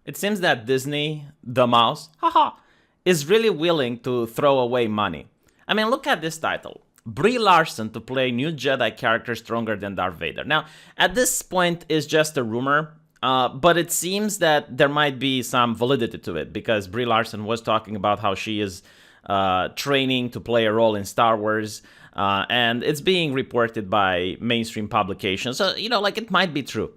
It seems that Disney, the mouse, haha, is really willing to throw away money. I mean, look at this title. Brie Larson to play new Jedi character stronger than Darth Vader. Now, at this point, it's just a rumor, but it seems that there might be some validity to it because Brie Larson was talking about how she is training to play a role in Star Wars, and it's being reported by mainstream publications. So, like it might be true.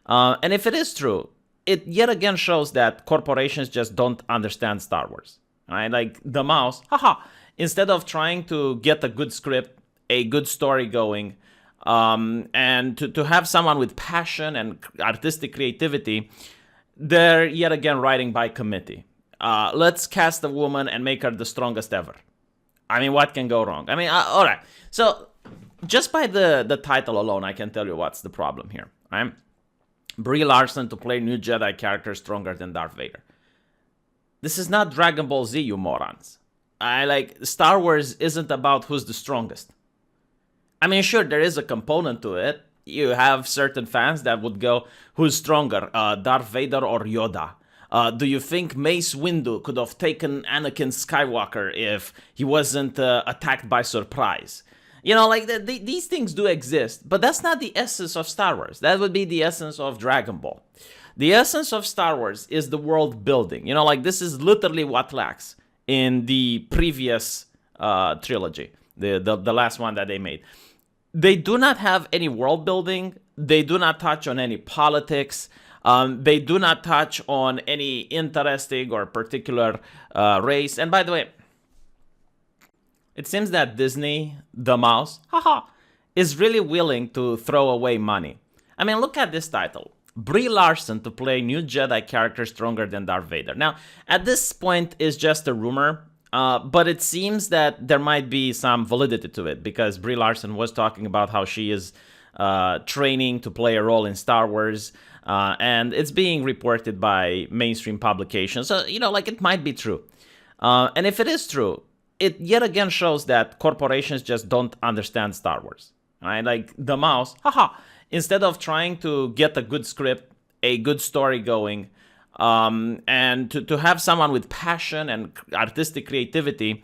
And if it is true, it yet again shows that corporations just don't understand Star Wars. Right? Like the mouse, haha, instead of trying to get a good script, a good story going, and to have someone with passion and artistic creativity, they're yet again writing by committee. Let's cast a woman and make her the strongest ever. I mean, what can go wrong? I mean, all right. So just by the title alone, I can tell you what's the problem here. Right? Brie Larson to play new Jedi character stronger than Darth Vader. This is not Dragon Ball Z, you morons. Star Wars isn't about who's the strongest. I mean, sure, there is a component to it. You have certain fans that would go, who's stronger, Darth Vader or Yoda? Do you think Mace Windu could have taken Anakin Skywalker if he wasn't attacked by surprise? These things do exist, but that's not the essence of Star Wars. That would be the essence of Dragon Ball. The essence of Star Wars is the world building. This is literally what lacks in the previous trilogy, the last one that they made. They do not have any world building. They do not touch on any politics. They do not touch on any interesting or particular race. And by the way, it seems that Disney, the mouse, haha, is really willing to throw away money. I mean, look at this title. Brie Larson to play new Jedi character stronger than Darth Vader. Now, at this point, it's just a rumor, but it seems that there might be some validity to it because Brie Larson was talking about how she is training to play a role in Star Wars, and it's being reported by mainstream publications. So, it might be true. And if it is true, it yet again shows that corporations just don't understand Star Wars. Right? Like the mouse, haha, instead of trying to get a good script, a good story going, and to have someone with passion and artistic creativity,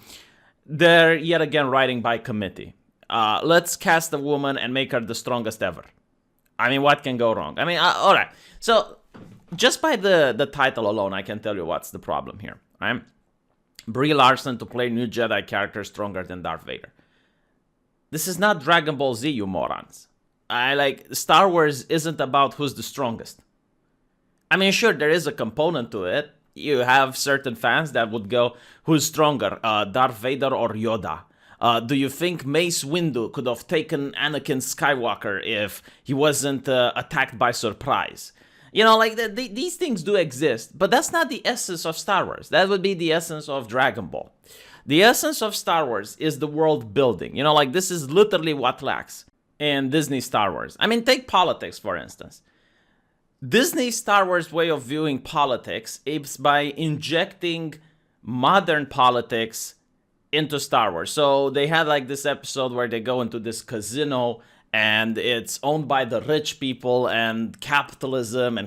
they're yet again writing by committee. Let's cast a woman and make her the strongest ever. I mean, what can go wrong? I mean, all right. So just by the title alone, I can tell you what's the problem here. Right? Brie Larson to play new Jedi character stronger than Darth Vader. This is not Dragon Ball Z, you morons. Star Wars isn't about who's the strongest. I mean, sure, there is a component to it. You have certain fans that would go, who's stronger, Darth Vader or Yoda? Do you think Mace Windu could have taken Anakin Skywalker if he wasn't attacked by surprise? These things do exist, but that's not the essence of Star Wars. That would be the essence of Dragon Ball. The essence of Star Wars is the world building. This is literally what lacks in Disney Star Wars. I mean, take politics, for instance. Disney Star Wars way of viewing politics is by injecting modern politics into Star Wars. So they had this episode where they go into this casino and it's owned by the rich people and capitalism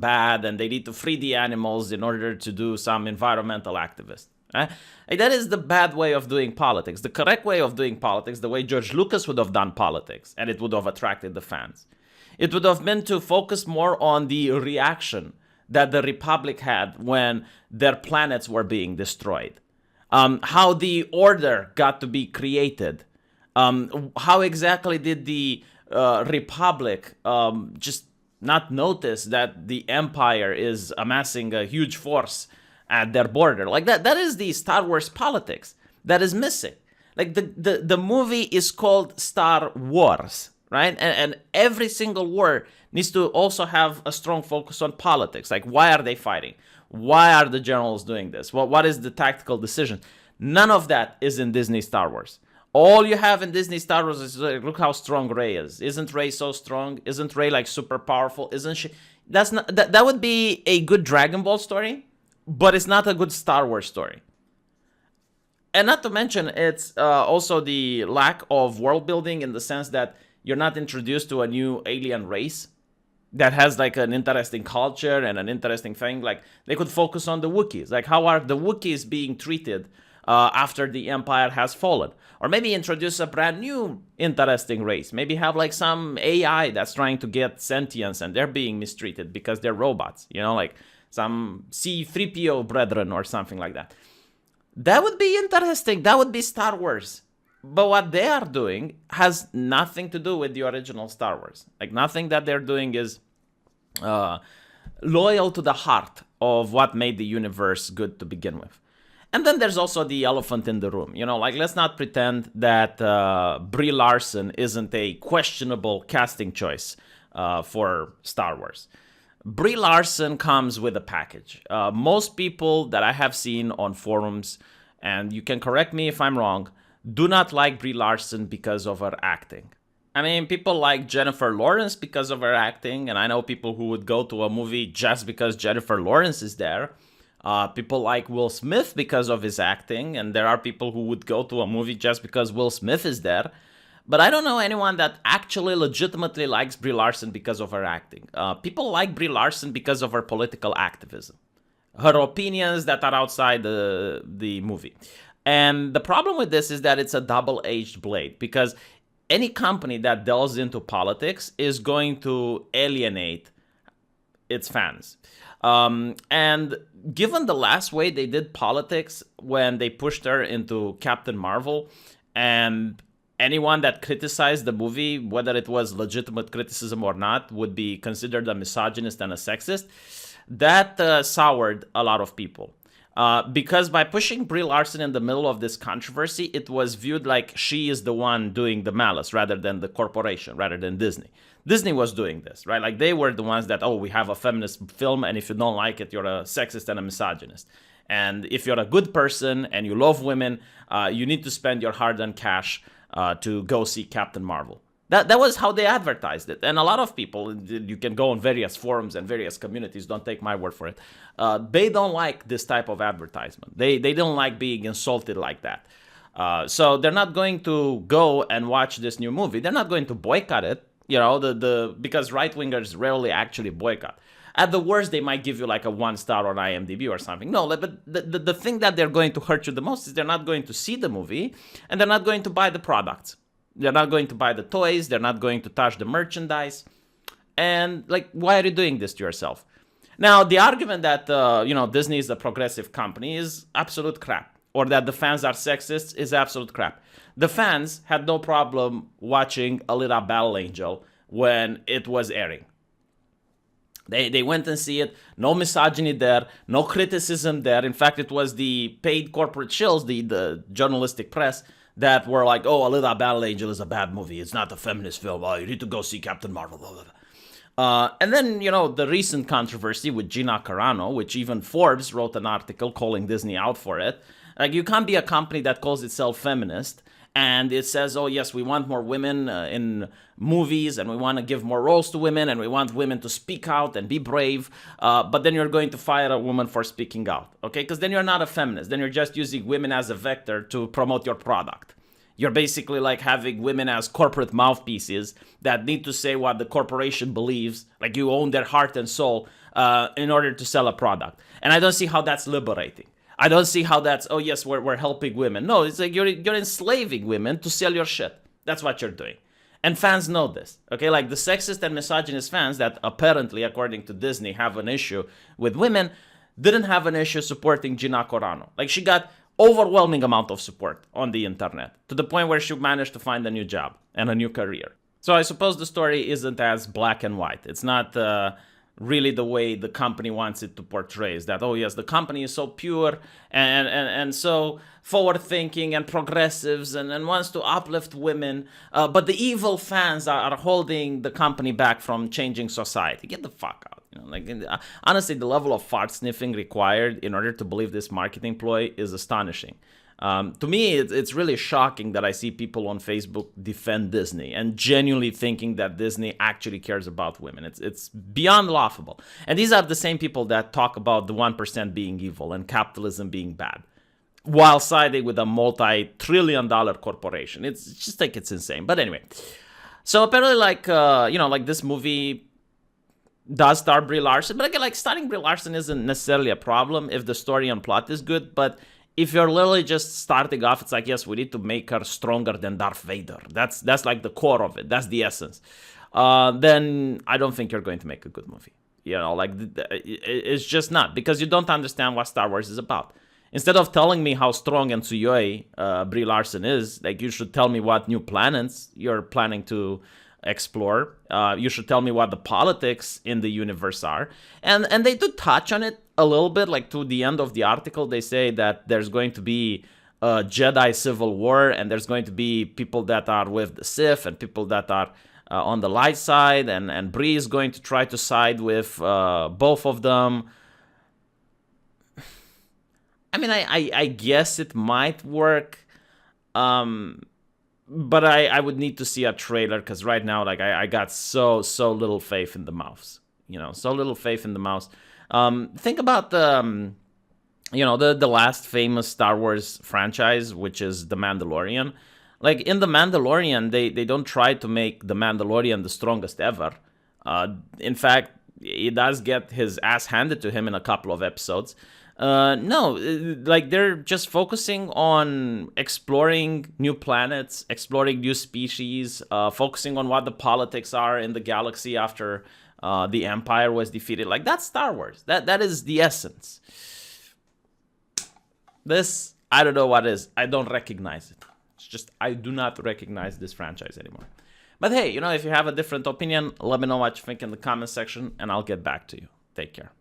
bad, and they need to free the animals in order to do some environmental activist. Right? That is the bad way of doing politics. The correct way of doing politics, the way George Lucas would have done politics, and it would have attracted the fans. It would have been to focus more on the reaction that the Republic had when their planets were being destroyed. How the order got to be created. How exactly did the Republic just not notice that the Empire is amassing a huge force at their border? That is the Star Wars politics that is missing. The movie is called Star Wars, right? And every single war needs to also have a strong focus on politics. Why are they fighting? Why are the generals doing this? What is the tactical decision? None of that is in Disney Star Wars. All you have in Disney Star Wars is, look how strong Rey is. Isn't Rey so strong? Isn't Rey super powerful? Isn't she? That would be a good Dragon Ball story, but it's not a good Star Wars story. And not to mention, it's also the lack of world building in the sense that you're not introduced to a new alien race. that has like an interesting culture and an interesting thing. Like they could focus on the Wookiees. Like how are the Wookiees being treated after the Empire has fallen? Or maybe introduce a brand new interesting race. Maybe have like some AI that's trying to get sentience and they're being mistreated because they're robots. You know, like some C-3PO brethren or something like that. That would be interesting. That would be Star Wars. But what they are doing has nothing to do with the original Star Wars. Like nothing that they're doing is uh, loyal to the heart of what made the universe good to begin with. And then there's also the elephant in the room. You know, like let's not pretend that Brie Larson isn't a questionable casting choice for Star Wars. Brie Larson comes with a package. Most people that I have seen on forums, and you can correct me if I'm wrong, do not like Brie Larson because of her acting. I mean, people like Jennifer Lawrence because of her acting, and I know people who would go to a movie just because Jennifer Lawrence is there. People like Will Smith because of his acting, and there are people who would go to a movie just because Will Smith is there. But I don't know anyone that actually legitimately likes Brie Larson because of her acting. People like Brie Larson because of her political activism, her opinions that are outside the movie. And the problem with this is that it's a double-edged blade, because any company that delves into politics is going to alienate its fans. And given the last way they did politics when they pushed her into Captain Marvel, and anyone that criticized the movie, whether it was legitimate criticism or not, would be considered a misogynist and a sexist, that soured a lot of people. Because by pushing Brie Larson in the middle of this controversy, it was viewed like she is the one doing the malice rather than the corporation, rather than Disney. Disney was doing this, right? Like they were the ones that, oh, we have a feminist film, and if you don't like it, you're a sexist and a misogynist. And if you're a good person and you love women, you need to spend your hard-earned cash to go see Captain Marvel. That was how they advertised it. And a lot of people, you can go on various forums and various communities, don't take my word for it, they don't like this type of advertisement. They don't like being insulted like that. So they're not going to go and watch this new movie. They're not going to boycott it, you know, because right-wingers rarely actually boycott. At the worst, they might give you like a 1-star on IMDb or something. No, but the thing that they're going to hurt you the most is they're not going to see the movie, and they're not going to buy the products. They're not going to buy the toys. They're not going to touch the merchandise. And like, why are you doing this to yourself? Now, the argument that, Disney is a progressive company is absolute crap. Or that the fans are sexist is absolute crap. The fans had no problem watching Alita Battle Angel when it was airing. They went and see it. No misogyny there. No criticism there. In fact, it was the paid corporate shills, the journalistic press, that were like, oh, Alita Battle Angel is a bad movie. It's not a feminist film. Oh, you need to go see Captain Marvel. Blah, blah, blah. And then, the recent controversy with Gina Carano, which even Forbes wrote an article calling Disney out for it. Like, you can't be a company that calls itself feminist, and it says, oh, yes, we want more women in movies, and we want to give more roles to women, and we want women to speak out and be brave, but then you're going to fire a woman for speaking out, okay? Because then you're not a feminist. Then you're just using women as a vector to promote your product. You're basically like having women as corporate mouthpieces that need to say what the corporation believes, like you own their heart and soul, in order to sell a product. And I don't see how that's liberating. I don't see how that's, oh yes, we're helping women. No, it's like you're enslaving women to sell your shit. That's what you're doing. And fans know this, okay? Like the sexist and misogynist fans that apparently, according to Disney, have an issue with women, didn't have an issue supporting Gina Carano. Like she got overwhelming amount of support on the internet to the point where she managed to find a new job and a new career. So I suppose the story isn't as black and white. It's not really the way the company wants it to portray, is that, oh yes, the company is so pure and so forward-thinking and progressives and wants to uplift women, but the evil fans are holding the company back from changing society. Get the fuck out. Honestly, the level of fart sniffing required in order to believe this marketing ploy is astonishing. To me, it's really shocking that I see people on Facebook defend Disney and genuinely thinking that Disney actually cares about women. It's beyond laughable. And these are the same people that talk about the 1% being evil and capitalism being bad, while siding with a multi-trillion-dollar corporation. It's just like, it's insane. But anyway, so apparently, like this movie does star Brie Larson. But again, like starting Brie Larson isn't necessarily a problem if the story and plot is good. But if you're literally just starting off, it's like, yes, we need to make her stronger than Darth Vader. That's like the core of it. That's the essence. Then I don't think you're going to make a good movie. You know, like it's just not, because you don't understand what Star Wars is about. Instead of telling me how strong and Tsuyoi Brie Larson is, like, you should tell me what new planets you're planning to explore. You should tell me what the politics in the universe are. And they do touch on it a little bit, like to the end of the article. They say that there's going to be a Jedi civil war, and there's going to be people that are with the Sith and people that are on the light side, and Brie is going to try to side with both of them. I mean, I guess it might work, but I would need to see a trailer, because right now, like, I got so little faith in the mouse. You know, so little faith in the mouse. Think about the, the last famous Star Wars franchise, which is The Mandalorian. Like, in The Mandalorian, they don't try to make The Mandalorian the strongest ever. In fact, he does get his ass handed to him in a couple of episodes. No, like, they're just focusing on exploring new planets, exploring new species, focusing on what the politics are in the galaxy after the Empire was defeated. Like, that's Star Wars. That is the essence. This, I don't know what is. I don't recognize it. It's just, I do not recognize this franchise anymore. But hey, if you have a different opinion, let me know what you think in the comment section, and I'll get back to you. Take care.